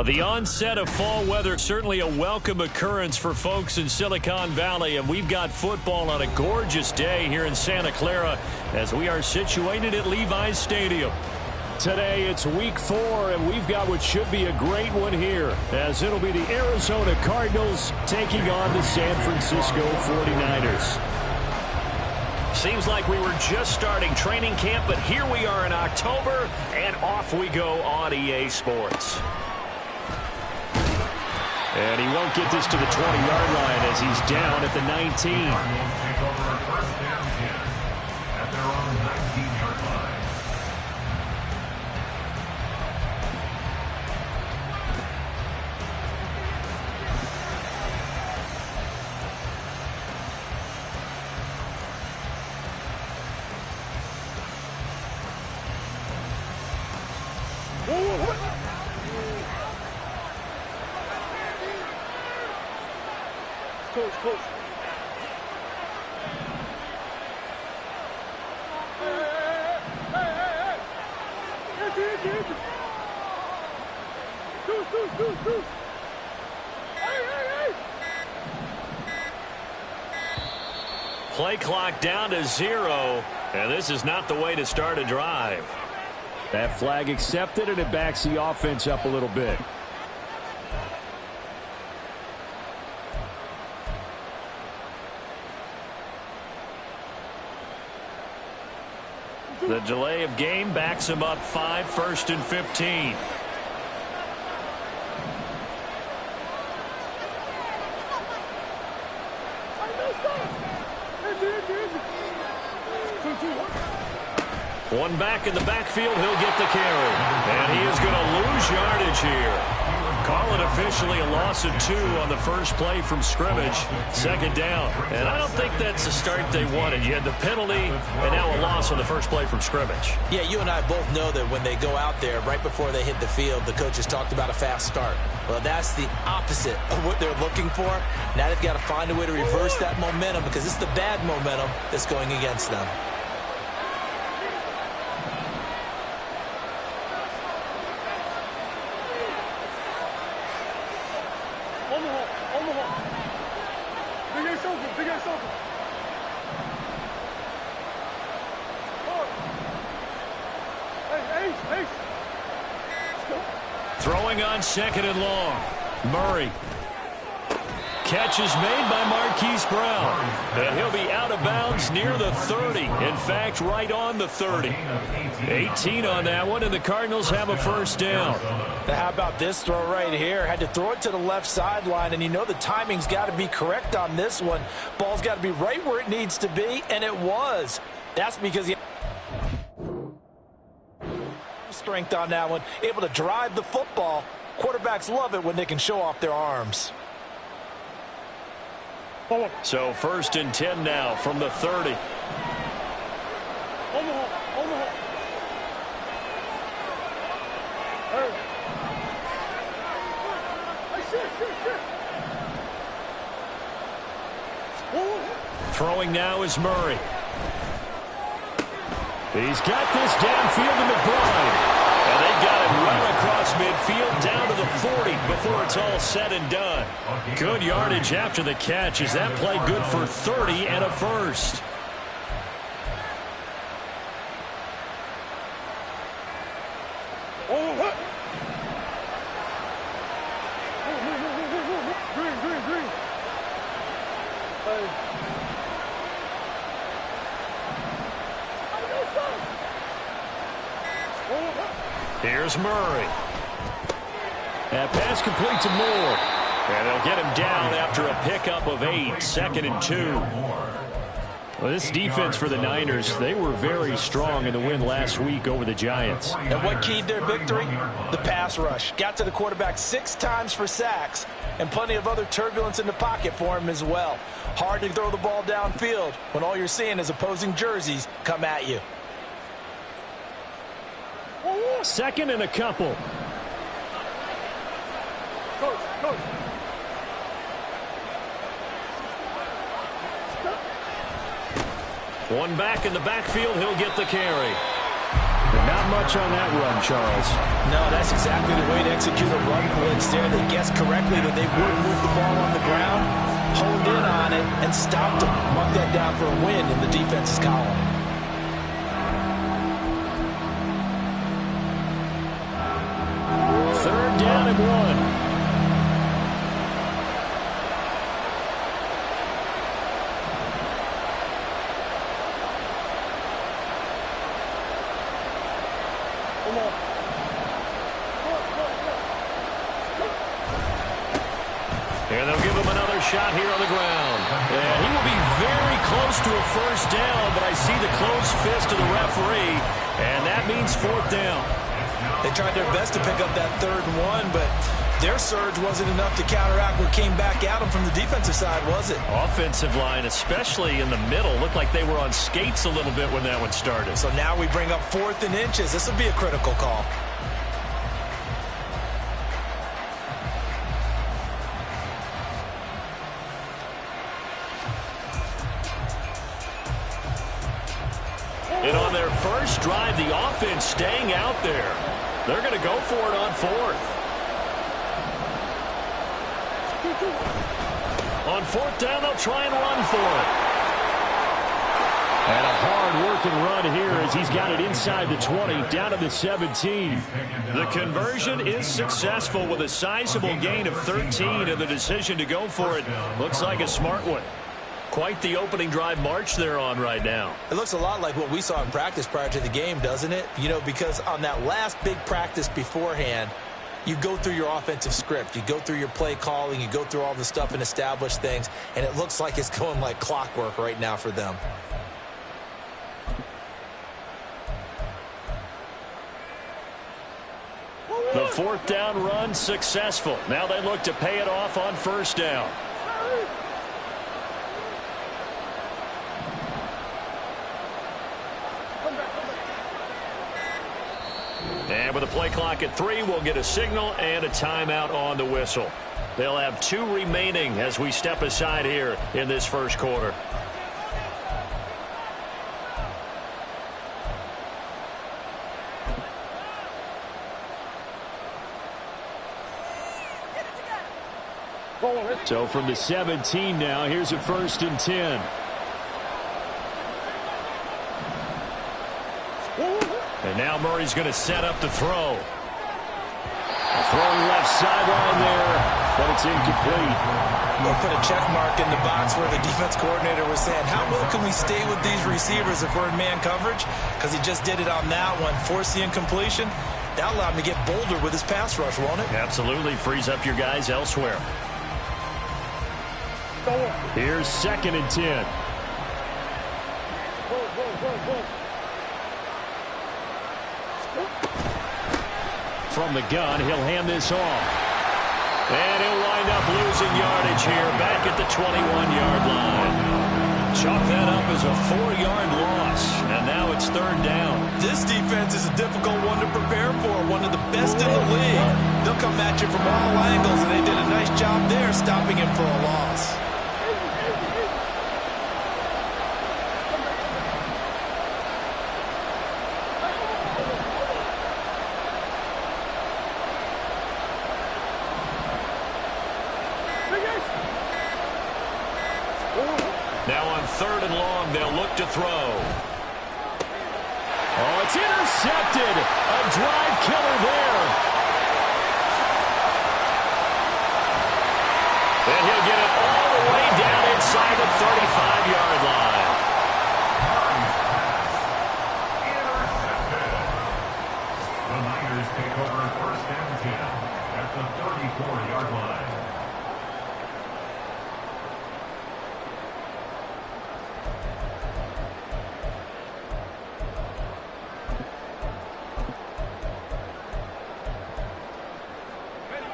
The onset of fall weather, certainly a welcome occurrence for folks in Silicon Valley, and we've got football on a gorgeous day here in Santa Clara as we are situated at Levi's Stadium. Today it's week 4, and we've got what should be a great one here, as it'll be the Arizona Cardinals taking on the San Francisco 49ers. Seems like we were just starting training camp, but here we are in October, and off we go on EA Sports. And he won't get this to the 20-yard line as he's down at the 19. Coach. Hey. Deuce. Hey. Play clock down to 0, and this is not the way to start a drive. That flag accepted, and it backs the offense up a little bit. The delay of game backs him up 5, 1st and 15. One back in the backfield, he'll get the carry. And he is going to lose yardage here. Call it officially a loss of 2 on the first play from scrimmage. 2nd down. And I don't think that's the start they wanted. You had the penalty and now a loss on the first play from scrimmage. Yeah, you and I both know that when they go out there, right before they hit the field, the coaches talked about a fast start. Well, that's the opposite of what they're looking for. Now they've got to find a way to reverse that momentum because it's the bad momentum that's going against them. Big ass open. Hey. Throwing on 2nd and long. Murray. Catch is made by Marquise Brown. And he'll be out of bounds near the 30. In fact, right on the 30. 18 on that one, and the Cardinals have a 1st down. How about this throw right here? Had to throw it to the left sideline, and you know the timing's got to be correct on this one. Ball's got to be right where it needs to be, and it was. That's because he strength on that one, able to drive the football. Quarterbacks love it when they can show off their arms. So 1st and 10 now from the 30. Throwing now is Murray. He's got this downfield to McBride. And they've got it well across midfield down to the 40 before it's all said and done. Good yardage after the catch. Is that play good for 30 and a 1st? Here's Murray. That pass complete to Moore. And they'll get him down after a pickup of 8. 2nd and 2. Well, this defense for the Niners, they were very strong in the win last week over the Giants. And what keyed their victory? The pass rush. Got to the quarterback 6 times for sacks, and plenty of other turbulence in the pocket for him as well. Hard to throw the ball downfield when all you're seeing is opposing jerseys come at you. Second and a couple. Coach. One back in the backfield, he'll get the carry. But not much on that run, Charles. No, that's exactly the way to execute a run blitz there. They guessed correctly that they would move the ball on the ground, honed in on it, and stopped them. Mark that down for a win in the defense's column. Third down and 1. And they'll give him another shot here on the ground. And he will be very close to a first down, but I see the closed fist of the referee, and that means 4th down. They tried their best to pick up that 3rd and 1, but their surge wasn't enough to counteract what came back at them from the defensive side, was it? Offensive line, especially in the middle, looked like they were on skates a little bit when that one started. So now we bring up 4th and inches. This will be a critical call. And on their first drive, the offense staying out there. They're going to go for it on 4th. On 4th down, they'll try and run for it. And a hard-working run here as he's got it inside the 20, down to the 17. The conversion is successful with a sizable gain of 13, and the decision to go for it looks like a smart one. Quite the opening drive march they're on right now. It looks a lot like what we saw in practice prior to the game, doesn't it? You know, because on that last big practice beforehand, you go through your offensive script. You go through your play calling. You go through all the stuff and establish things. And it looks like it's going like clockwork right now for them. The 4th down run successful. Now they look to pay it off on 1st down. And with a play clock at 3, we'll get a signal and a timeout on the whistle. They'll have 2 remaining as we step aside here in this first quarter. So from the 17 now, here's a 1st and 10. And now Murray's going to set up the throw. Throwing left sideline there, but it's incomplete. We'll put a check mark in the box where the defense coordinator was saying, how well can we stay with these receivers if we're in man coverage? Because he just did it on that one. Force the incompletion. That allowed him to get bolder with his pass rush, won't it? Absolutely. Frees up your guys elsewhere. Here's 2nd and 10. From the gun, he'll hand this off. And he'll wind up losing yardage here back at the 21-yard line. Chalk that up as a 4-yard loss, and now it's 3rd down. This defense is a difficult one to prepare for, one of the best in the league. They'll come at you from all angles, and they did a nice job there stopping him for a loss. Now on 3rd and long, they'll look to throw. Oh, it's intercepted. A drive killer there. And he'll get it all the way down inside the 35-yard line. The Niners take over 1st and 10 at the 34-yard line.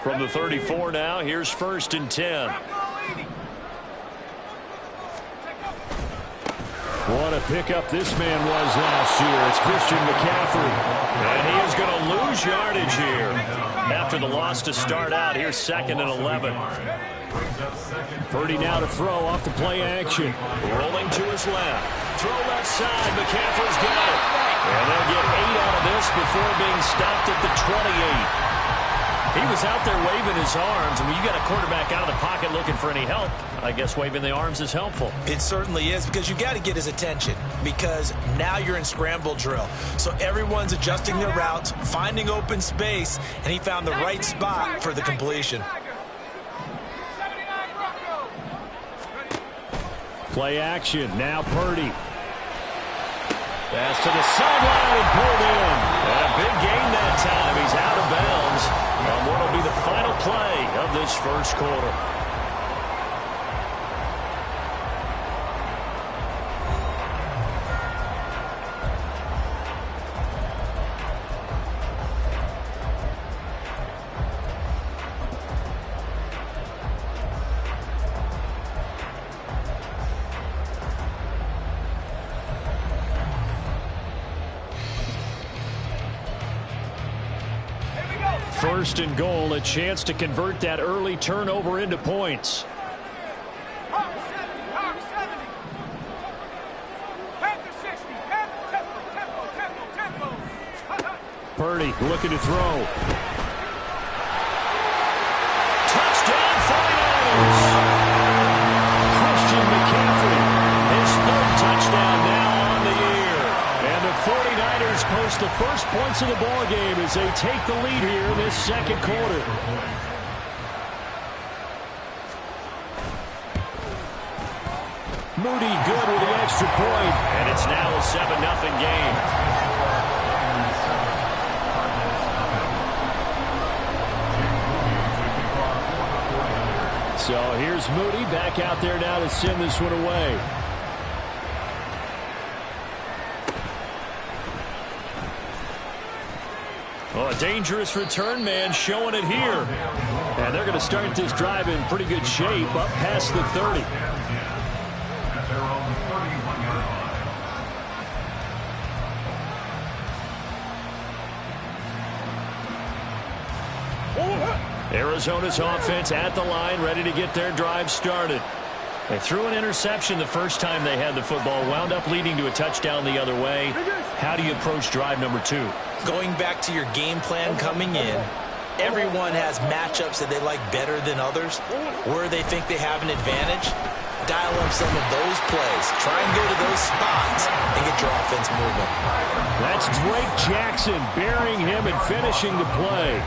From the 34 now, here's 1st and 10. What a pickup this man was last year. It's Christian McCaffrey. And he is going to lose yardage here after the loss to start out. Here's 2nd and 11. Purdy now to throw off the play action. Rolling to his left. Throw left side. McCaffrey's got it. And they'll get 8 out of this before being stopped at the 28. He was out there waving his arms, and when you got a quarterback out of the pocket looking for any help, I guess waving the arms is helpful. It certainly is, because you got to get his attention, because now you're in scramble drill. So everyone's adjusting their routes, finding open space, and he found the right spot for the completion. Play action. Now Purdy. Pass to the sideline and pulled in. And a big gain that time. He's out of bounds on what will be the final play of this first quarter. First and goal, a chance to convert that early turnover into points. Purdy looking to throw. Touchdown 49ers! Christian McCaffrey, his 3rd touchdown now on the year. And the 49ers post the first points of the ball game as they take the lead here in this second quarter. Moody good with the extra point, and it's now a 7-0 game. So here's Moody back out there now to send this one away. Well, a dangerous return man showing it here. And they're going to start this drive in pretty good shape up past the 30. Arizona's offense at the line, ready to get their drive started. They threw an interception the first time they had the football, wound up leading to a touchdown the other way. How do you approach drive number 2? Going back to your game plan coming in, everyone has matchups that they like better than others, where they think they have an advantage. Dial up some of those plays. Try and go to those spots and get your offense moving. That's Drake Jackson burying him and finishing the play.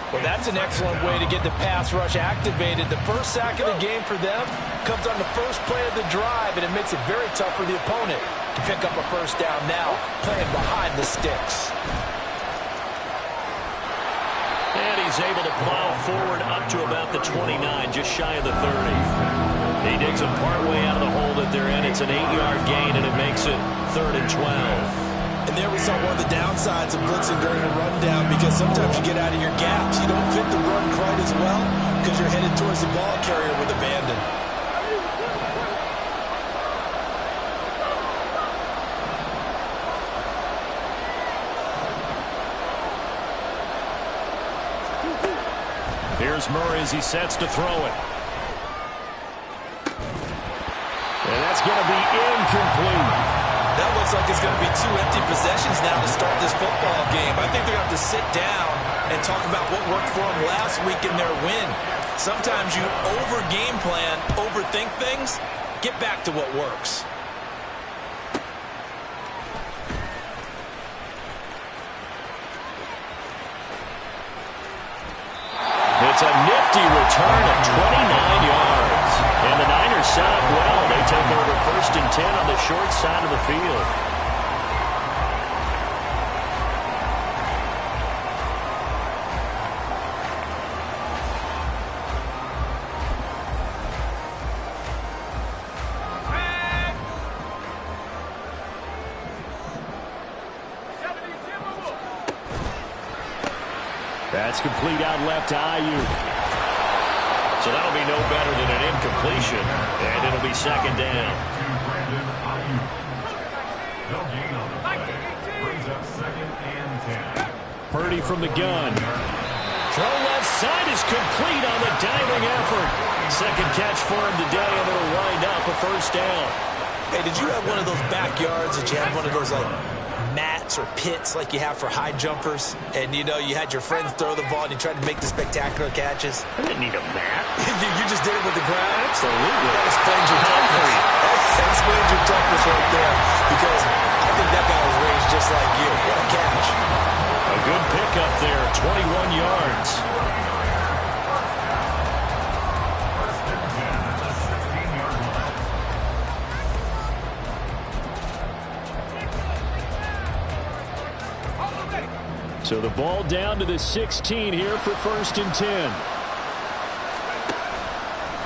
Well, that's an excellent way to get the pass rush activated. The first sack of the game for them comes on the first play of the drive, and it makes it very tough for the opponent to pick up a first down now, playing behind the sticks. And he's able to plow forward up to about the 29, just shy of the 30. He digs him partway out of the hole that they're in. It's an 8-yard gain, and it makes it 3rd and 12. And there we saw one of the downsides of blitzing during a rundown, because sometimes you get out of your gaps. You don't fit the run quite as well because you're headed towards the ball carrier with abandon. Here's Murray as he sets to throw it. And that's going to be incomplete. That looks like it's going to be 2 empty possessions now to start this football game. I think they're going to have to sit down and talk about what worked for them last week in their win. Sometimes you over-game plan, overthink things. Get back to what works. It's a nifty return of 29 yards. And the Niners set up well. They take over 1st and 10 on the short side of the field. That's complete out left to Ayuk. So that'll be no better than an incompletion, and it'll be second down. Purdy from the gun. Throw left side is complete on the diving effort. Second catch for him today, and it'll wind up a first down. Hey, did you have one of those backyards that you had one of those, like, mats or pits like you have for high jumpers? And, you know, you had your friends throw the ball and you tried to make the spectacular catches? I didn't need a mat. You just did it with the ground? Absolutely. That explains your toughness. That explains your toughness right there. Because I think that guy was raised just like you. What a catch. A good pickup there, 21 yards. So the ball down to the 16 here for 1st and 10.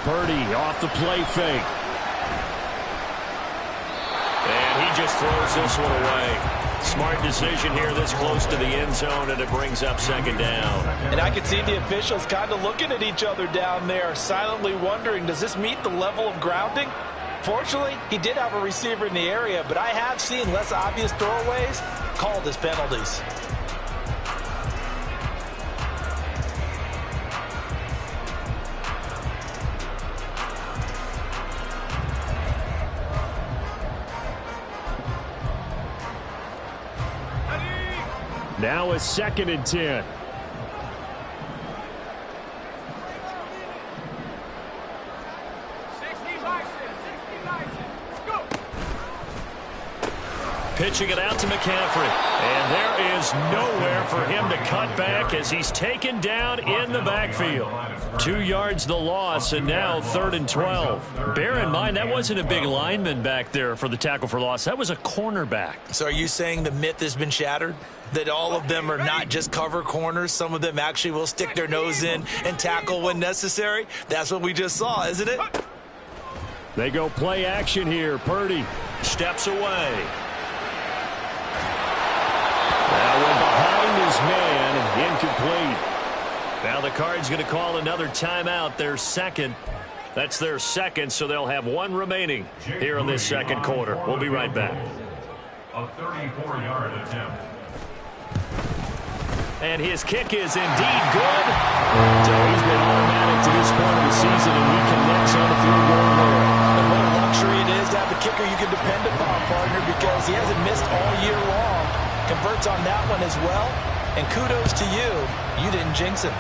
Purdy off the play fake. And he just throws this one away. Smart decision here this close to the end zone, and it brings up second down. And I can see the officials kind of looking at each other down there, silently wondering, does this meet the level of grounding? Fortunately, he did have a receiver in the area, but I have seen less obvious throwaways called as penalties. Now a 2nd and 10. Pitching it out to McCaffrey. And there is nowhere for him to cut back as he's taken down in the backfield. 2 yards the loss, and now 3rd and 12. Bear in mind, that wasn't a big lineman back there for the tackle for loss. That was a cornerback. So are you saying the myth has been shattered? That all of them are not just cover corners? Some of them actually will stick their nose in and tackle when necessary? That's what we just saw, isn't it? They go play action here. Purdy steps away. That one behind his man, incomplete. Now the Cards going to call another timeout, their second. That's their second, so they'll have one remaining here in this second quarter. We'll be right back. A 34-yard attempt. And his kick is indeed good. So he's been automatic to this point of the season, and he connects on the field goal there. And what a luxury it is to have a kicker you can depend upon, partner, because he hasn't missed all year long. Converts on that one as well. And kudos to you. You didn't jinx him.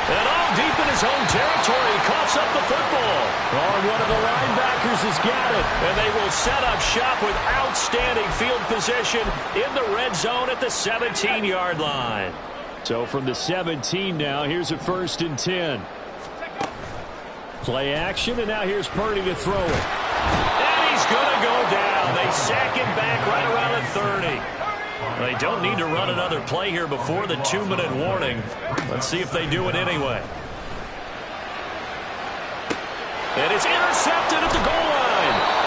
And all deep in his own territory, he coughs up the football. Oh, one of the linebackers has got it. And they will set up shop with outstanding field position in the red zone at the 17-yard line. So from the 17 now, here's a 1st and 10. Play action, and now here's Purdy to throw it. And he's going to go down. They sack him back right around the 30. They don't need to run another play here before the 2-minute warning. Let's see if they do it anyway. And it's intercepted at the goal line.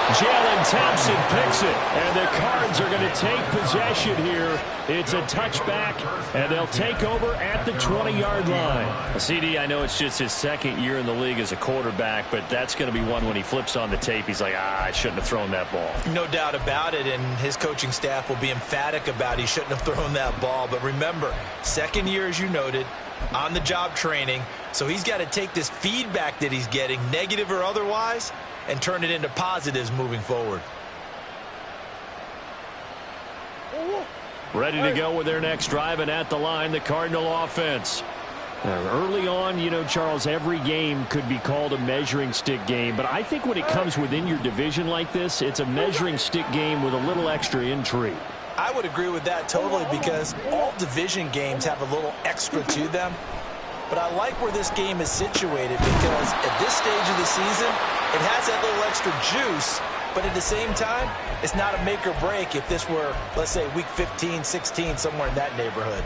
Jalen Thompson picks it, and the Cards are going to take possession here. It's a touchback, and they'll take over at the 20-yard line. CD, I know it's just his second year in the league as a quarterback, but that's going to be one when he flips on the tape. He's like, I shouldn't have thrown that ball. No doubt about it, and his coaching staff will be emphatic about he shouldn't have thrown that ball. But remember, second year, as you noted, on-the-job training, so he's got to take this feedback that he's getting, negative or otherwise, and turn it into positives moving forward. Ready to go with their next drive, and at the line, the Cardinal offense. Early on, you know, Charles, every game could be called a measuring stick game, but I think when it comes within your division like this, it's a measuring stick game with a little extra intrigue. I would agree with that totally, because all division games have a little extra to them. But I like where this game is situated, because at this stage of the season, it has that little extra juice, but at the same time, it's not a make or break if this were, let's say, week 15, 16, somewhere in that neighborhood.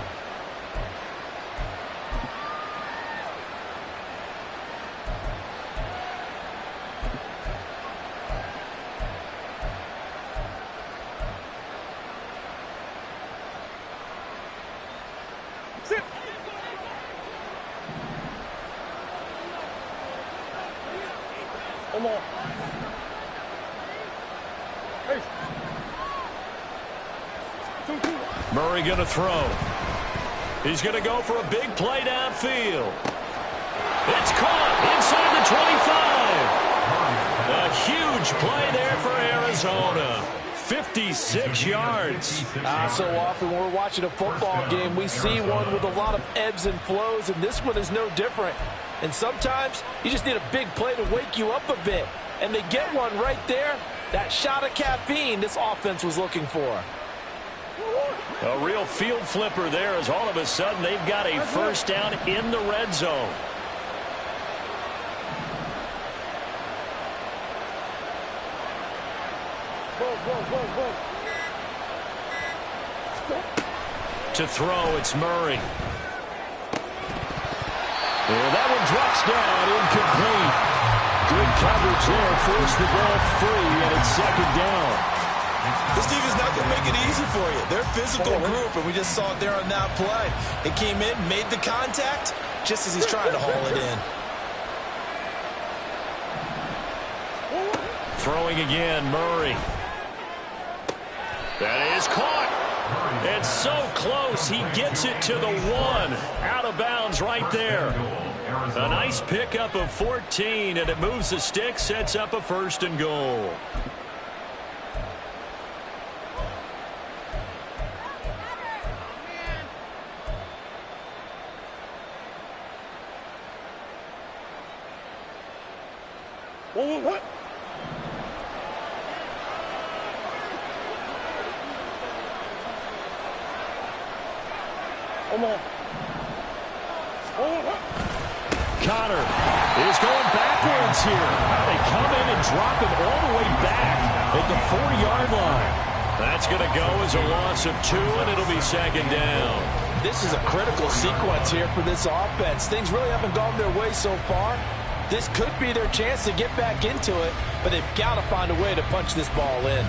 Come on. Hey. Murray going to throw. He's going to go for a big play downfield. It's caught inside the 25. A huge play there for Arizona. 56 yards. So often when we're watching a football game, we see one with a lot of ebbs and flows, and this one is no different. And sometimes you just need a big play to wake you up a bit. And they get one right there. That shot of caffeine this offense was looking for. A real field flipper there as all of a sudden they've got a first down in the red zone. To throw, it's Murray. Well, that one drops down, incomplete. Good coverage there, forced the ball free, and it's second down. This defense is not going to make it easy for you. They're a physical group, and we just saw it there on that play. It came in, made the contact, just as he's trying to haul it in. Throwing again, Murray. That is caught. It's so close. He gets it to the 1. Out of bounds right there. A nice pickup of 14, and it moves the stick, sets up a 1st and goal. What? Come on. Connor is going backwards here. They come in and drop him all the way back at the 4-yard line. That's going to go as a loss of 2, and it'll be second down. This is a critical sequence here for this offense. Things really haven't gone their way so far. This could be their chance to get back into it, but they've got to find a way to punch this ball in.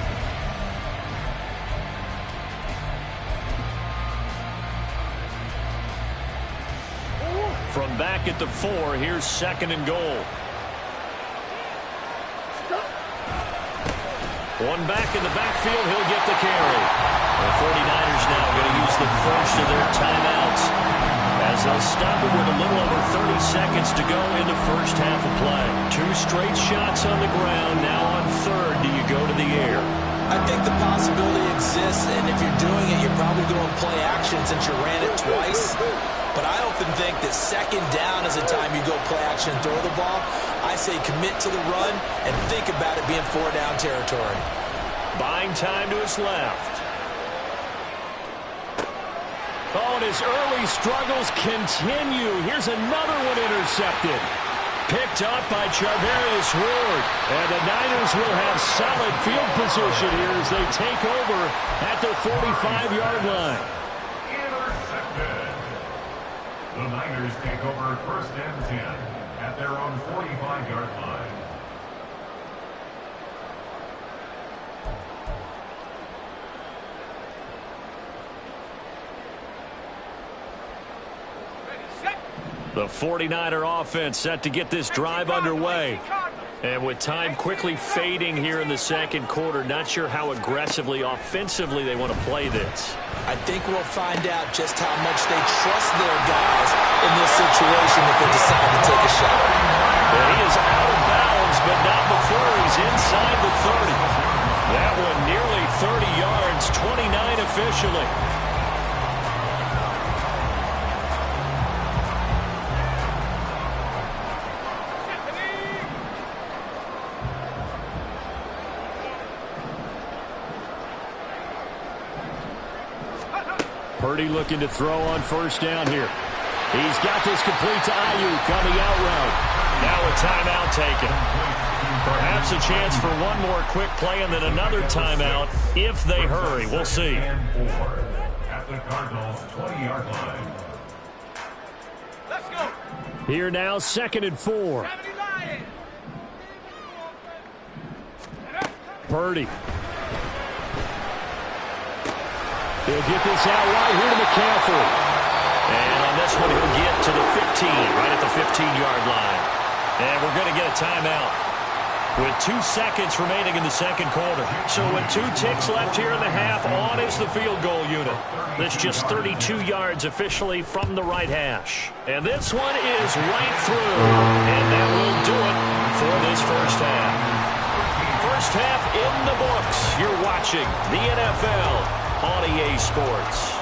From back at the 4, here's 2nd and goal. One back in the backfield, he'll get the carry. The 49ers now going to use the first of their timeouts as they'll stop it with a little over 30 seconds to go in the first half of play. 2 straight shots on the ground. Now on 3rd, do you go to the air? I think the possibility exists, and if you're doing it, you're probably going play action since you ran it twice. But I often think that 2nd down is the time you go play action and throw the ball. I say commit to the run and think about it being 4-down territory. Buying time to his left. Oh, and his early struggles continue. Here's another one intercepted. Picked up by Charvarius Ward. And the Niners will have solid field position here as they take over at the 45-yard line. Intercepted. The Niners take over 1st and 10 at their own 45-yard line. The 49er offense set to get this drive underway. And with time quickly fading here in the second quarter, not sure how aggressively, offensively they want to play this. I think we'll find out just how much they trust their guys in this situation if they decide to take a shot. And he is out of bounds, but not before he's inside the 30. That one nearly 30 yards, 29 officially. Purdy looking to throw on 1st down here. He's got this complete to Ayuk on the out route. Now a timeout taken. Perhaps a chance for one more quick play and then another timeout if they hurry. We'll see. At the Cardinals' 20-yard line. Let's go. Here now, 2nd and 4. Purdy. He'll get this out right here to McCaffrey. And this one, he'll get to the 15, right at the 15-yard line. And we're going to get a timeout with 2 seconds remaining in the second quarter. So with 2 ticks left here in the half, on is the field goal unit. That's just 32 yards officially from the right hash. And this one is right through. And that will do it for this first half. First half in the books. You're watching the NFL on EA Sports.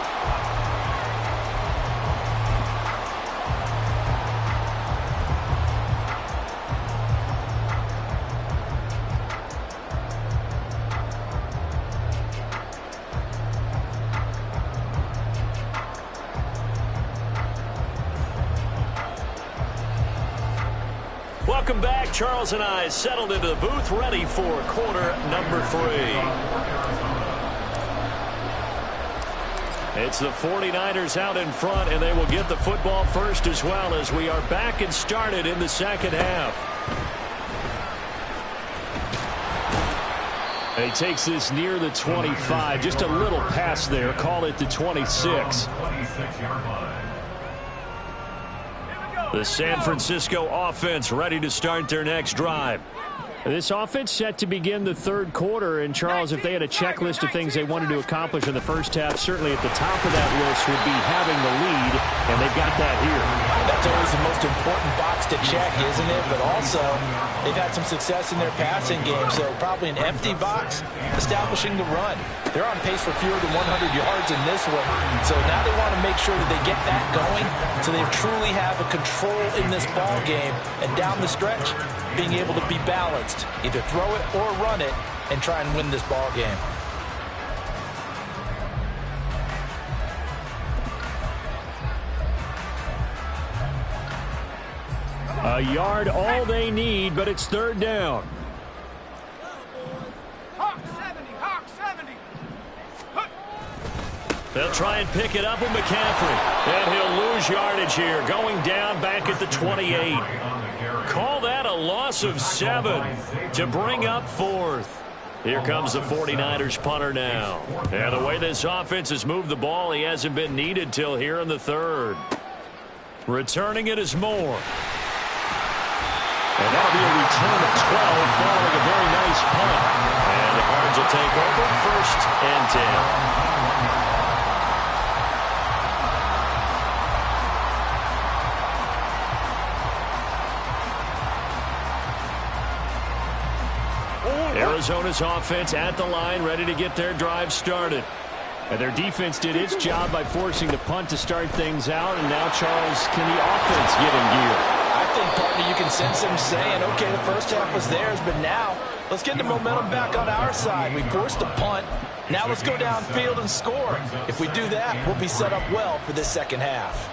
Welcome back. Charles and I settled into the booth, ready for quarter number 3. It's the 49ers out in front, and they will get the football first as well as we are back and started in the second half. He takes this near the 25, just a little pass there. Call it the 26. The San Francisco offense ready to start their next drive. This offense set to begin the third quarter. And, Charles, if they had a checklist of things they wanted to accomplish in the first half, certainly at the top of that list would be having the lead, and they've got that here. That's always the most important box to check, isn't it? But also, they've had some success in their passing game, so probably an empty box establishing the run. They're on pace for fewer than 100 yards in this one, so now they want to make sure that they get that going so they truly have a control in this ball game, and down the stretch, being able to be balanced, either throw it or run it, and try and win this ball game. A yard all they need, but it's third down. Hawk 70, Hawk 70. They'll try and pick it up with McCaffrey. And he'll lose yardage here, going down back at the 28. Call that a loss of 7 to bring up fourth. Here comes the 49ers punter now. And the way this offense has moved the ball, he hasn't been needed till here in the third. Returning it is Moore. And that'll be a return of 12 following a very nice punt. And the Cards will take over first and 10. Arizona's offense at the line, ready to get their drive started. And their defense did its job by forcing the punt to start things out. And now, Charles, can the offense get in gear? I think, partner, you can sense them saying, okay, the first half was theirs, but now let's get the momentum back on our side. We forced a punt. Now let's go downfield and score. If we do that, we'll be set up well for this second half.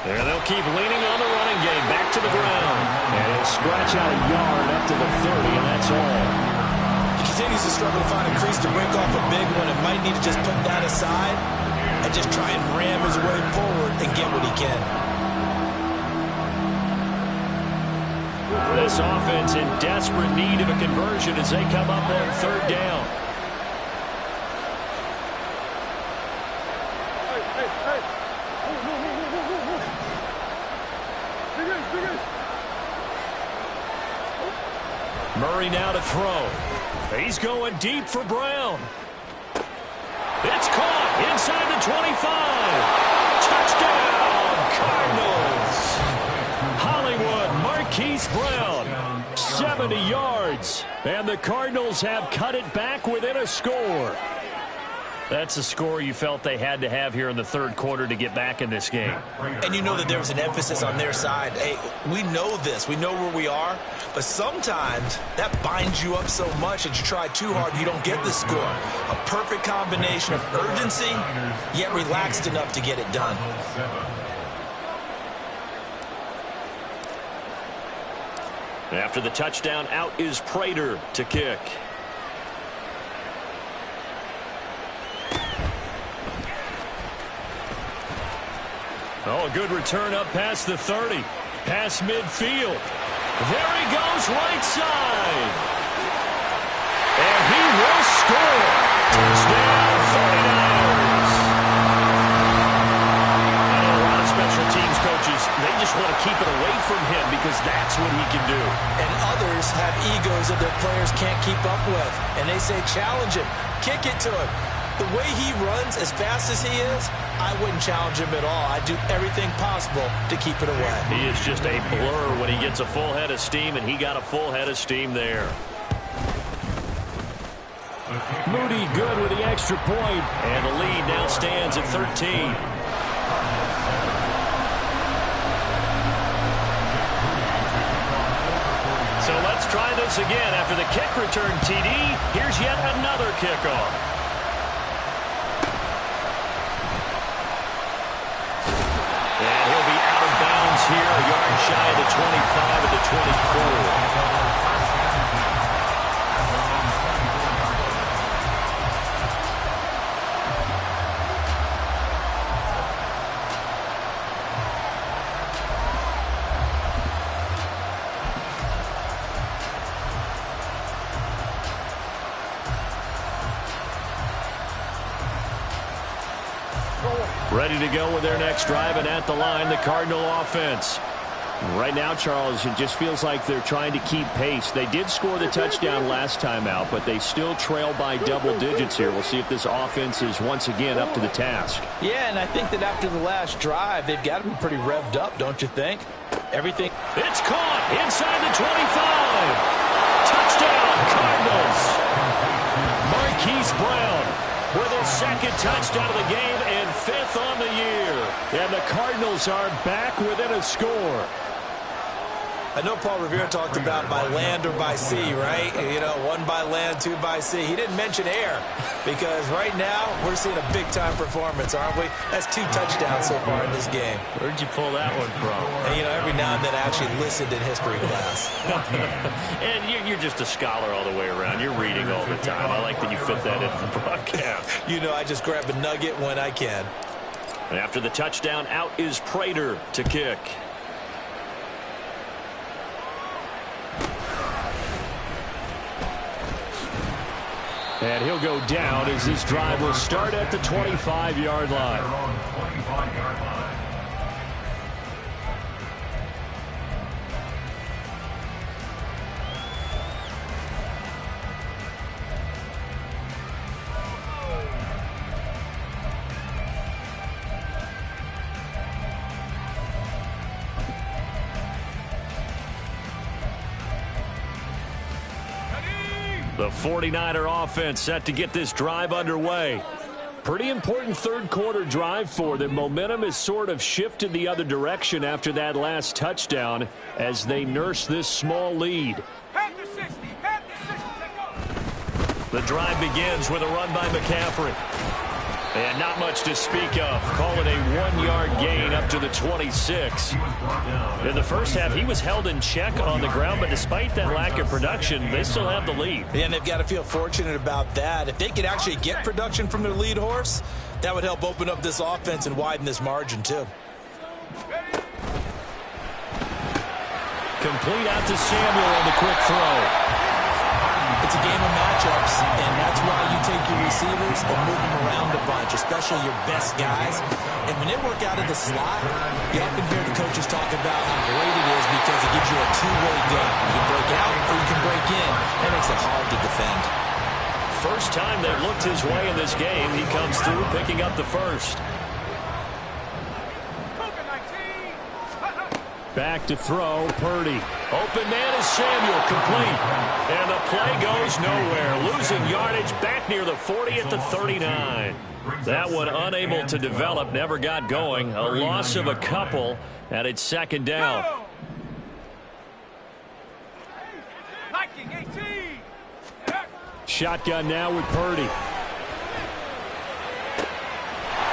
There they'll keep leaning on the running game. Back to the ground. And he'll scratch out a yard up to the 30, and that's all. He continues to struggle to find a crease to break off a big one and might need to just put that aside and just try and ram his way forward and get what he can. This offense in desperate need of a conversion as they come up on third down. Murray now to throw. He's going deep for Brown. It's caught inside the 25. Touchdown, Cardinals. Hollywood Marquise Brown, 70 yards. And the Cardinals have cut it back within a score. That's a score you felt they had to have here in the third quarter to get back in this game. And you know that there was an emphasis on their side. Hey, we know this. We know where we are. But sometimes that binds you up so much that you try too hard, you don't get the score. A perfect combination of urgency, yet relaxed enough to get it done. After the touchdown, out is Prater to kick. Oh, a good return up past the 30. Past midfield. There he goes, right side. And he will score. Touchdown, 49ers. I know a lot of special teams coaches, they just want to keep it away from him because that's what he can do. And others have egos that their players can't keep up with. And they say, challenge him. Kick it to him. The way he runs, as fast as he is, I wouldn't challenge him at all. I'd do everything possible to keep it away. He is just a blur when he gets a full head of steam, and he got a full head of steam there. Moody good with the extra point, and the lead now stands at 13. So let's try this again. After the kick return TD, here's yet another kickoff. Here, a yard shy of the 25 of the 24. Ready to go with their next drive, and at the line, the Cardinal offense. Right now, Charles, it just feels like they're trying to keep pace. They did score the touchdown last time out, but they still trail by double digits here. We'll see if this offense is once again up to the task. Yeah, and I think that after the last drive, they've got to be pretty revved up, don't you think? Everything. It's caught inside the 25. Touchdown, Cardinals. Marquise Brown with his second touchdown of the game and fifth on the year. And the Cardinals are back within a score. I know Paul Revere talked about by land or by sea, right? You know, one by land, two by sea. He didn't mention air because right now we're seeing a big-time performance, aren't we? That's 2 touchdowns so far in this game. Where'd you pull that one from? And, you know, every now and then I actually listened in history class. And you're just a scholar all the way around. You're reading all the time. I like that you fit that into the broadcast. You know, I just grab a nugget when I can. And after the touchdown, out is Prater to kick. And he'll go down as this drive will start at the 25-yard line. The 49er offense set to get this drive underway. Pretty important third quarter drive for them. Momentum has sort of shifted the other direction after that last touchdown as they nurse this small lead. The drive begins with a run by McCaffrey. And not much to speak of. Call it a 1-yard gain up to the 26. In the first half, he was held in check on the ground, but despite that lack of production, they still have the lead. And they've got to feel fortunate about that. If they could actually get production from their lead horse, that would help open up this offense and widen this margin, too. Complete out to Samuel on the quick throw. It's a game of matchups, and that's why you take your receivers and move them around a bunch, especially your best guys. And when they work out of the slot, you often hear the coaches talk about how great it is because it gives you a two-way game. You can break out or you can break in. That makes it hard to defend. First time they've looked his way in this game. He comes through picking up the first. Back to throw, Purdy. Open man is Samuel, complete. And the play goes nowhere. Losing yardage back near the 40 at the 39. That one unable to develop, never got going. A loss of a couple, and it's second down. Shotgun now with Purdy.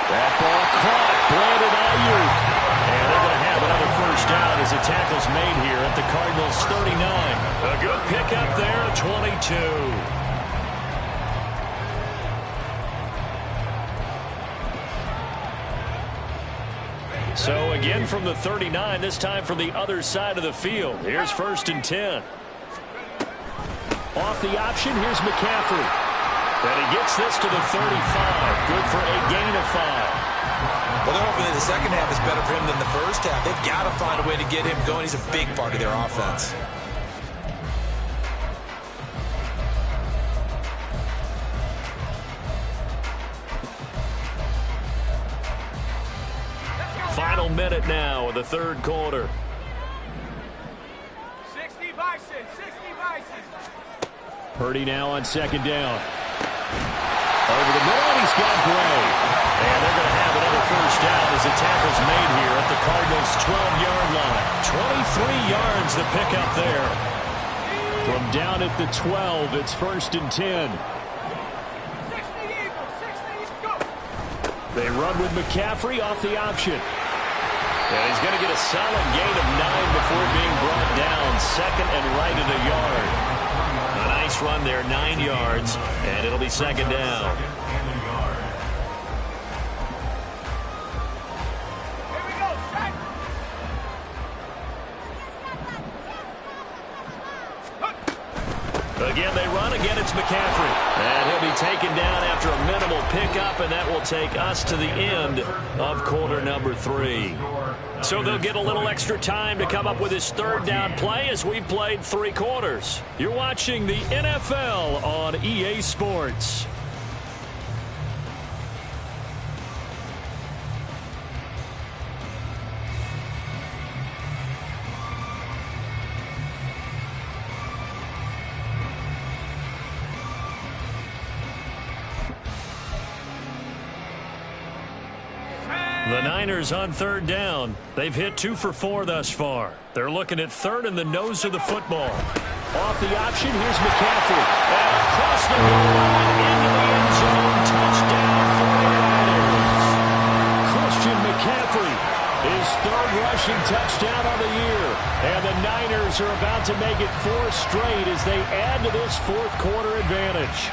That ball caught. Brandon Ayuk. And they're going to have another first down as the tackle's made here at the Cardinals' 39. A good pickup there, 22. So again from the 39, this time from the other side of the field. Here's 1st and 10. Off the option, here's McCaffrey. And he gets this to the 35. Good for a gain of 5. Well, they're hoping that the second half is better for him than the first half. They've got to find a way to get him going. He's a big part of their offense. Final minute now of the 3rd quarter. 60 Bison, 60 Bison. Purdy now on 2nd down. Over the middle, and he's got Gray. And they're going to have another 1st down as the tackle's made here at the Cardinals' 12-yard line. 23 yards the pickup there. From down at the 12, it's 1st and 10. 60 Eagles, 60 go. They run with McCaffrey off the option. And he's going to get a solid gain of 9 before being brought down. 2nd and right at a yard. A nice run there, 9 yards, and it'll be 2nd down. Here we go, set. Again, they run. Again, it's McCaffrey. And he'll be taken down after a minimal pickup, and that will take us to the end of quarter number 3. So they'll get a little extra time to come up with his 3rd down play as we've played 3 quarters. You're watching the NFL on EA Sports. The Niners on 3rd down. They've hit 2 for 4 thus far. They're looking at 3rd and the nose of the football. Off the option, here's McCaffrey. And across the goal line into the end zone. Touchdown for the Niners. Christian McCaffrey, his 3rd rushing touchdown of the year. And the Niners are about to make it 4 straight as they add to this 4th quarter advantage.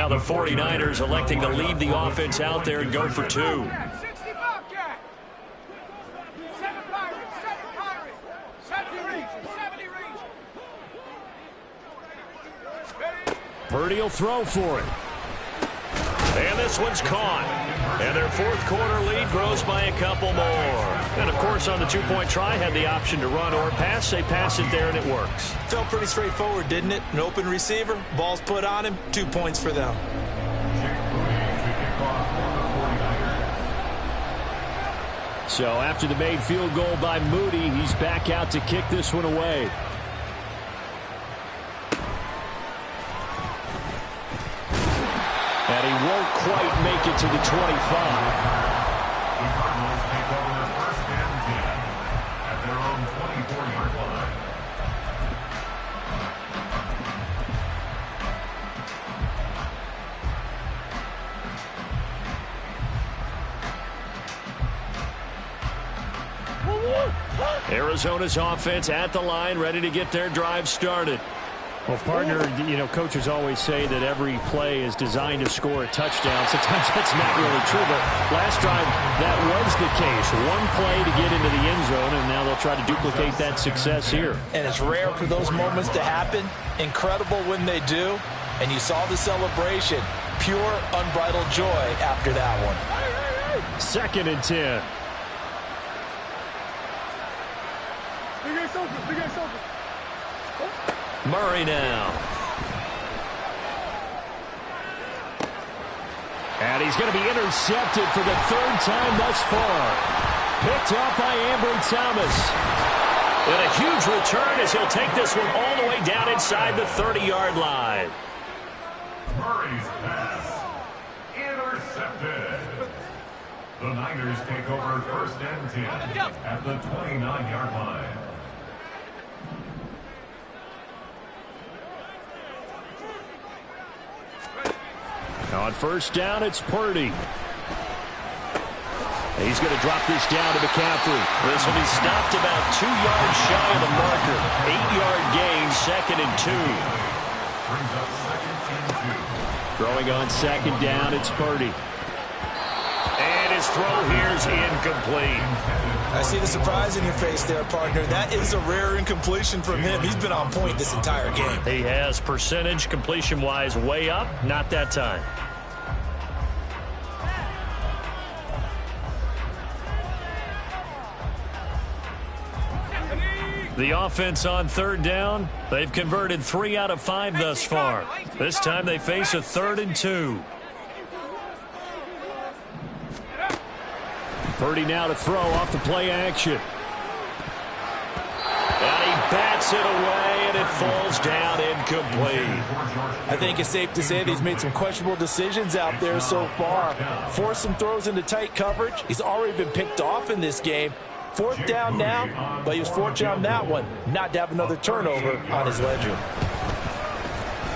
Now the 49ers electing to leave the offense out there and go for 2. 60 Bobcat. 7 Pirates. 7 Pirates. 70 Rangers. 70 Rangers. Purdy will throw for it. And this one's caught. And their fourth quarter lead grows by a couple more. And, of course, on the two-point try, had the option to run or pass. They pass it there, and it works. Felt pretty straightforward, didn't it? An open receiver, ball's put on him, 2 points for them. So after the made field goal by Moody, he's back out to kick this one away. And he won't quite make it to the 25. The Cardinals take over first and 10 at their own 24-yard line. Arizona's offense at the line, ready to get their drive started. Well, partner, coaches always say that every play is designed to score a touchdown. Sometimes that's not really true, but last drive that was the case. One play to get into the end zone, and now they'll try to duplicate that success here. And it's rare for those moments to happen. Incredible when they do. And you saw the celebration. Pure, unbridled joy after that one. 2nd and 10. Murray now. And he's going to be intercepted for the 3rd time thus far. Picked up by Ambry Thomas. And a huge return as he'll take this one all the way down inside the 30-yard line. Murray's pass intercepted. The Niners take over first and 10 at the 29-yard line. On first down, it's Purdy. He's going to drop this down to McCaffrey. This will be stopped about 2 yards shy of the marker. 8-yard gain, 2nd and 2. Brings up second and 2. Throwing on 2nd down, it's Purdy. And his throw here's incomplete. I see the surprise in your face there, partner. That is a rare incompletion from him. He's been on point this entire game. He has percentage completion-wise way up. Not that time. The offense on 3rd down, they've converted 3 out of 5 thus far. This time they face a 3rd and 2. Purdy now to throw off the play action. And he bats it away, and it falls down incomplete. I think it's safe to say that he's made some questionable decisions out there so far. Forced some throws into tight coverage. He's already been picked off in this game. 4th down now, but he was fortunate on that one not to have another turnover on his ledger.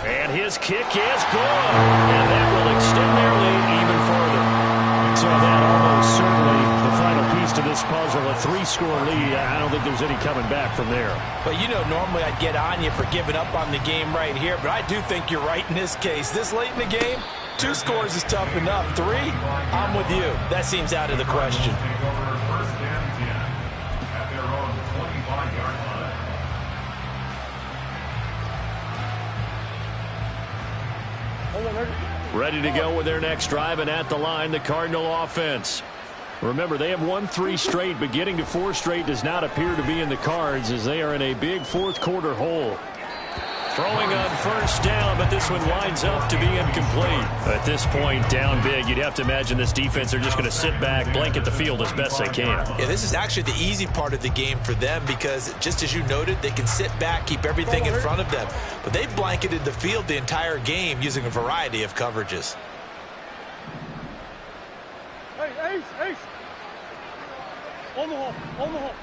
And his kick is good. And that will extend their lead even further. So that almost certainly the final piece to this puzzle, a 3-score lead. I don't think there's any coming back from there. But normally I'd get on you for giving up on the game right here, but I do think you're right in this case. This late in the game, 2 scores is tough enough. 3, I'm with you. That seems out of the question. Take over first and 10 at their own 25-yard line. Ready to go with their next drive, and at the line, the Cardinal offense. Remember, they have won 3 straight, but getting to 4 straight does not appear to be in the cards as they are in a big 4th quarter hole. Throwing on first down, but this one winds up to be incomplete. At this point, down big, you'd have to imagine this defense are just going to sit back, blanket the field as best they can. Yeah, this is actually the easy part of the game for them because, just as you noted, they can sit back, keep everything in front of them. But they've blanketed the field the entire game using a variety of coverages. Hey, Ace! On the hole!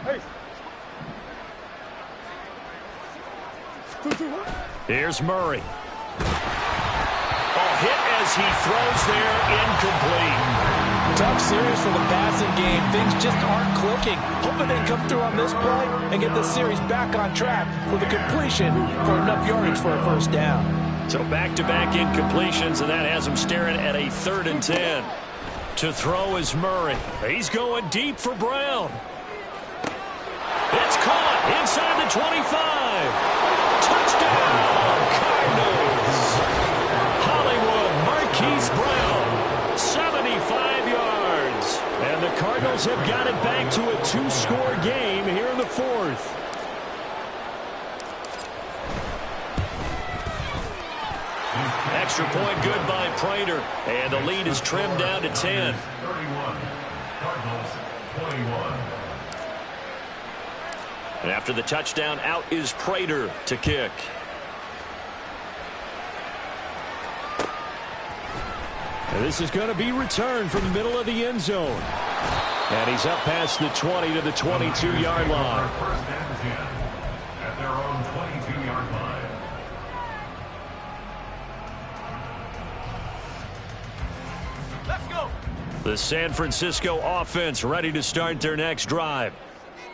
Ace! Here's Murray. Oh, hit as as he throws there, incomplete. Tough series for the passing game. Things just aren't clicking. Hoping they can come through on this play and get the series back on track with a completion for enough yardage for a first down. So back-to-back incompletions, and that has him staring at a 3rd and 10. To throw is Murray. He's going deep for Brown. It's caught inside the 25. Touchdown, Cardinals. Hollywood Marquise Brown, 75 yards. And the Cardinals have got it back to a 2-score game here in the 4th. Extra point good by Prater. And the lead is trimmed down to 10. 31. Cardinals 21. And after the touchdown, out is Prater to kick. And this is going to be returned from the middle of the end zone. And he's up past the 20 to the 22-yard line. First and 10 at their own 22-yard line. Let's go. The San Francisco offense ready to start their next drive.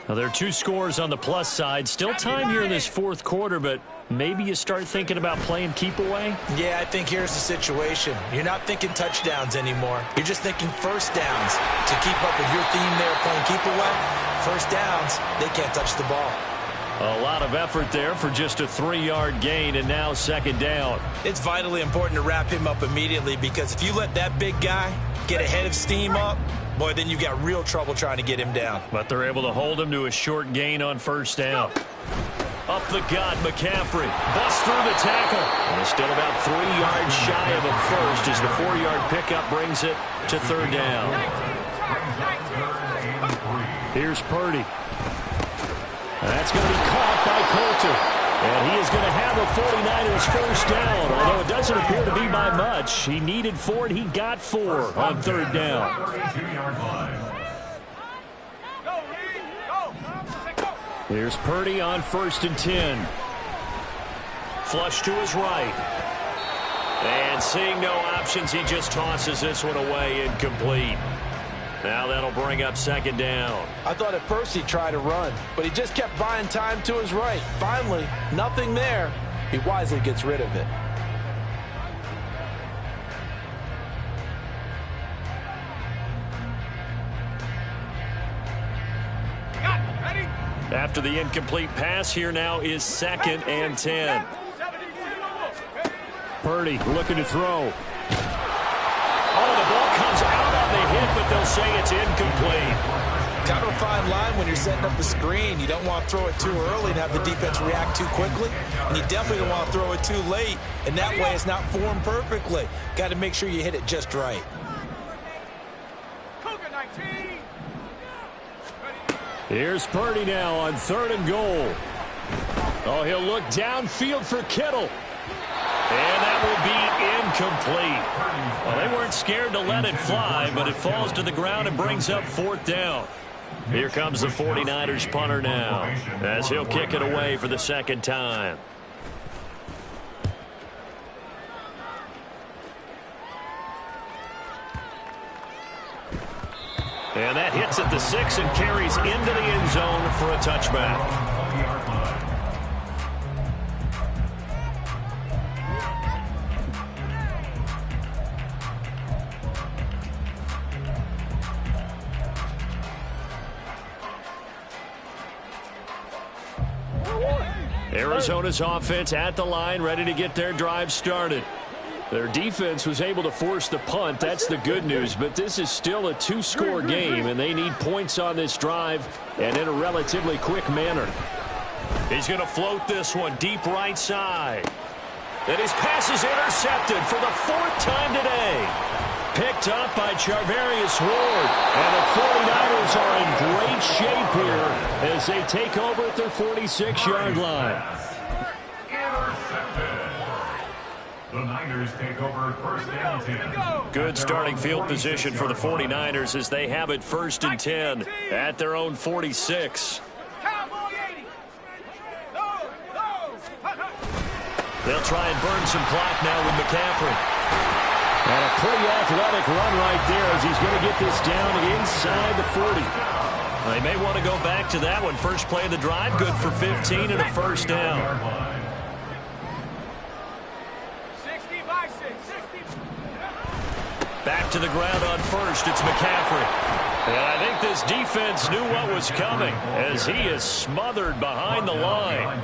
Now, there are 2 scores on the plus side. Still time here in this 4th quarter, but maybe you start thinking about playing keep away? Yeah, I think here's the situation. You're not thinking touchdowns anymore. You're just thinking first downs. To keep up with your theme there playing keep away, first downs, they can't touch the ball. A lot of effort there for just a 3-yard gain, and now 2nd down. It's vitally important to wrap him up immediately, because if you let that big guy get ahead of steam up, boy, then you got real trouble trying to get him down. But they're able to hold him to a short gain on 1st down. Up the gut, McCaffrey. Busts through the tackle. And it's still about 3 yards shy of a first as the 4-yard pickup brings it to 3rd down. Here's Purdy. And that's going to be caught by Coulter. And he is going to have a 49ers first down, although it doesn't appear to be by much. He needed 4, and he got 4 on 3rd down. 32-yard line. Go, Reed. Go. Here's Purdy on 1st and 10. Flush to his right. And seeing no options, he just tosses this one away, incomplete. Now that'll bring up 2nd down. I thought at first he'd try to run, but he just kept buying time to his right. Finally, nothing there. He wisely gets rid of it. Got it. Ready? After the incomplete pass, here now is 2nd and 10. 17. Purdy looking to throw. Oh, the ball comes out on the hit, but they'll say it's incomplete. Kind of a fine line when you're setting up the screen. You don't want to throw it too early and have the defense react too quickly. And you definitely don't want to throw it too late. And that way it's not formed perfectly. Got to make sure you hit it just right. Cougar 19. Here's Purdy now on 3rd and goal. Oh, he'll look downfield for Kittle. And that will be incomplete. Well, they weren't scared to let it fly, but it falls to the ground and brings up 4th down. Here comes the 49ers punter now, as he'll kick it away for the 2nd time. And that hits at the 6 and carries into the end zone for a touchback. Arizona's offense at the line, ready to get their drive started. Their defense was able to force the punt. That's the good news, but this is still a 2-score game, and they need points on this drive and in a relatively quick manner. He's going to float this one deep right side. And his pass is intercepted for the 4th time today. Picked up by Charvarius Ward. And the 49ers are in great shape here as they take over at their 46-yard line. Intercepted. The Niners take over 1st and 10. Good starting field position for the 49ers as they have it 1st and 10 at their own 46. Cowboy 80. They'll try and burn some clock now with McCaffrey. And a pretty athletic run right there as he's going to get this down inside the 40. They may want to go back to that one. First play of the drive, good for 15 and a first down. 60 by 6. 60. Back to the ground on first. It's McCaffrey. And I think this defense knew what was coming as he is smothered behind the line.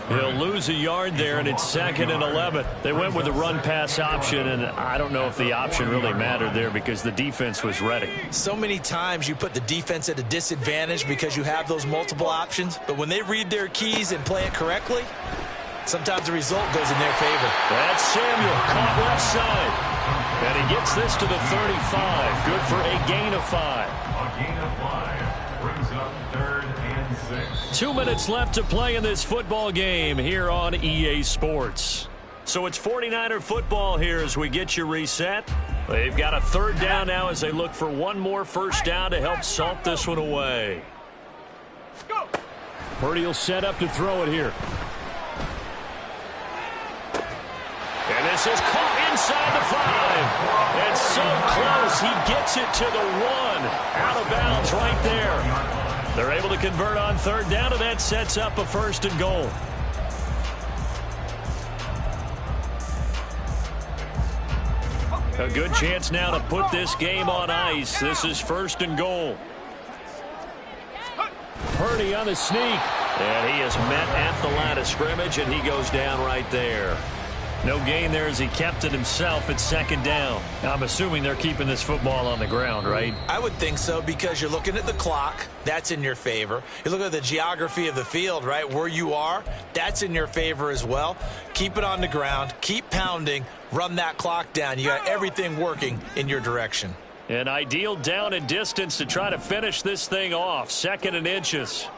He'll lose a yard there, and it's 2nd and 11. They went with the run-pass option, and I don't know if the option really mattered there because the defense was ready. So many times you put the defense at a disadvantage because you have those multiple options, but when they read their keys and play it correctly, sometimes the result goes in their favor. That's Samuel, caught left side. And he gets this to the 35. Good for a gain of 5. A gain of 5 brings up 3rd and 6. 2 minutes left to play in this football game here on EA Sports. So it's 49er football here as we get you reset. They've got a 3rd down now as they look for one more first down to help salt this one away. Go. Purdy will set up to throw it here. And this is caught inside the 5. It's so close. He gets it to the 1. Out of bounds right there. They're able to convert on 3rd down, and that sets up a 1st and goal. A good chance now to put this game on ice. This is 1st and goal. Purdy on the sneak. And he is met at the line of scrimmage, and he goes down right there. No gain there as he kept it himself at 2nd down. Now, I'm assuming they're keeping this football on the ground, right? I would think so because you're looking at the clock. That's in your favor. You look at the geography of the field, right, where you are. That's in your favor as well. Keep it on the ground. Keep pounding. Run that clock down. You got everything working in your direction. An ideal down and distance to try to finish this thing off. 2nd and inches.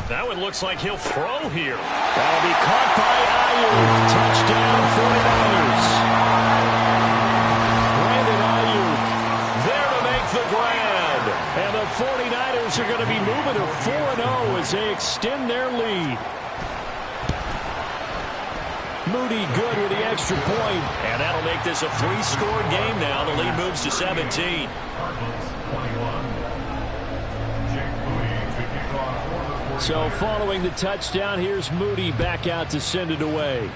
Now it looks like he'll throw here. That'll be caught by Ayuk. Touchdown 49ers. Brandon Ayuk there to make the grab. And the 49ers are going to be moving to 4-0 as they extend their lead. Moody good with the extra point. And that'll make this a 3-score game now. The lead moves to 17. Cardinals 21. Jake Moody to kick off for the 49ers. So following the touchdown, here's Moody back out to send it away.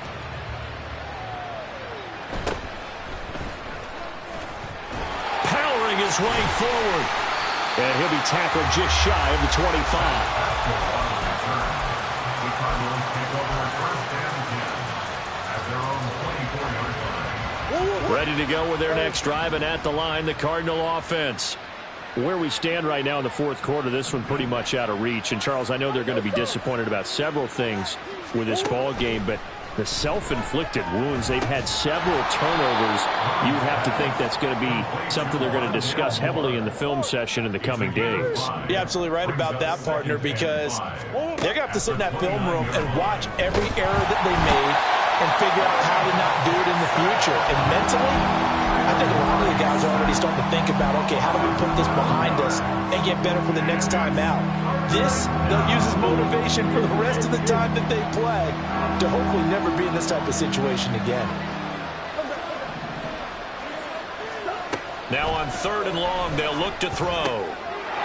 Powering his way forward. And he'll be tackled just shy of the 25. After a long return, the Cardinals take over 1st and 10 at their own 24-yard line. Ready to go with their next drive, and at the line, the Cardinal offense. Where we stand right now in the 4th quarter, this one pretty much out of reach. And, Charles, I know they're going to be disappointed about several things with this ball game, but the self-inflicted wounds, they've had several turnovers. You would have to think that's going to be something they're going to discuss heavily in the film session in the coming days. You're absolutely right about that, partner, because they're going to have to sit in that film room and watch every error that they made and figure out how to not do it in the future. And mentally, I think a lot of the guys are already starting to think about, okay, how do we put this behind us and get better for the next time out? This, they'll use as motivation for the rest of the time that they play to hopefully never be in this type of situation again. Now on 3rd and long, they'll look to throw.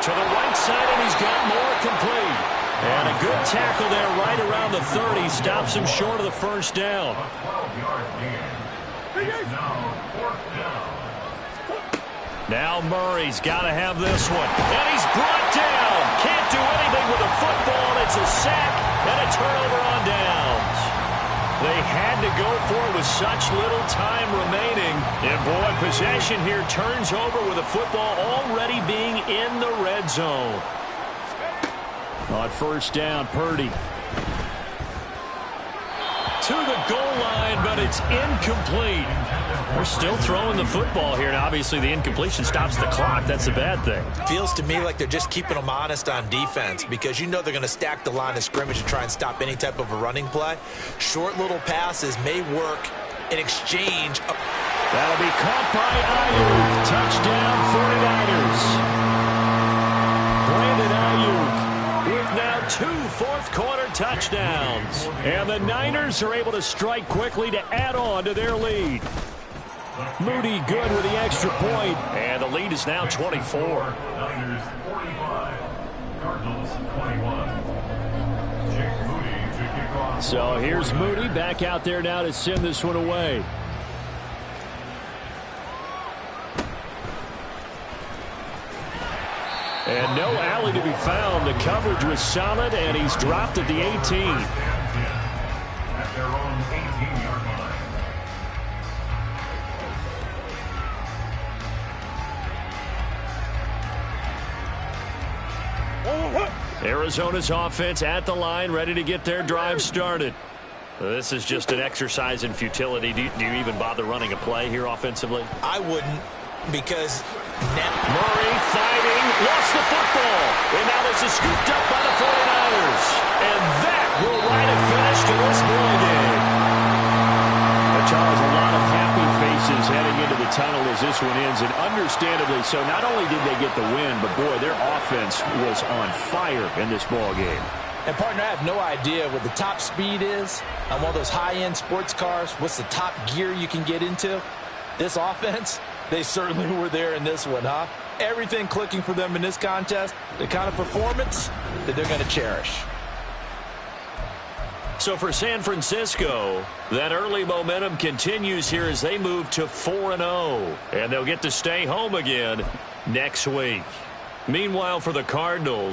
To the right side, and he's got more complete. And a good tackle there right around the 30. Stops him short of the 1st down. A 12-yard gain. It's now 4th down. Now Murray's got to have this one. And he's brought down. Can't do anything with the football. It's a sack and a turnover on downs. They had to go for it with such little time remaining. And boy, possession here turns over with the football already being in the red zone. On 1st down, Purdy. To the goal line, but it's incomplete. They're still throwing the football here, and obviously the incompletion stops the clock. That's a bad thing. Feels to me like they're just keeping them honest on defense because you know they're going to stack the line of scrimmage and try and stop any type of a running play. Short little passes may work in exchange. That'll be caught by Ayuk. Touchdown 49ers. Brandon Ayuk with now 2 fourth-quarter touchdowns. And the Niners are able to strike quickly to add on to their lead. Moody good with the extra point. And the lead is now 24. Niners 45, Cardinals 21. Jake Moody to kick off. So here's Moody back out there now to send this one away. And no alley to be found. The coverage was solid, and he's dropped at the 18. At their own 18-yard line. Arizona's offense at the line, ready to get their drive started. This is just an exercise in futility. Do you even bother running a play here offensively? I wouldn't, because now Murray fighting, lost the football. And now this is scooped up by the 49ers. And that will write a finish to this ball game. Charles, a lot of happy faces heading into the tunnel as this one ends, and understandably so. Not only did they get the win, but boy, their offense was on fire in this ball game. And, partner, I have no idea what the top speed is on one of those high-end sports cars. What's the top gear you can get into? This offense, they certainly were there in this one, huh? Everything clicking for them in this contest, the kind of performance that they're going to cherish. So for San Francisco, that early momentum continues here as they move to 4-0. And they'll get to stay home again next week. Meanwhile, for the Cardinals,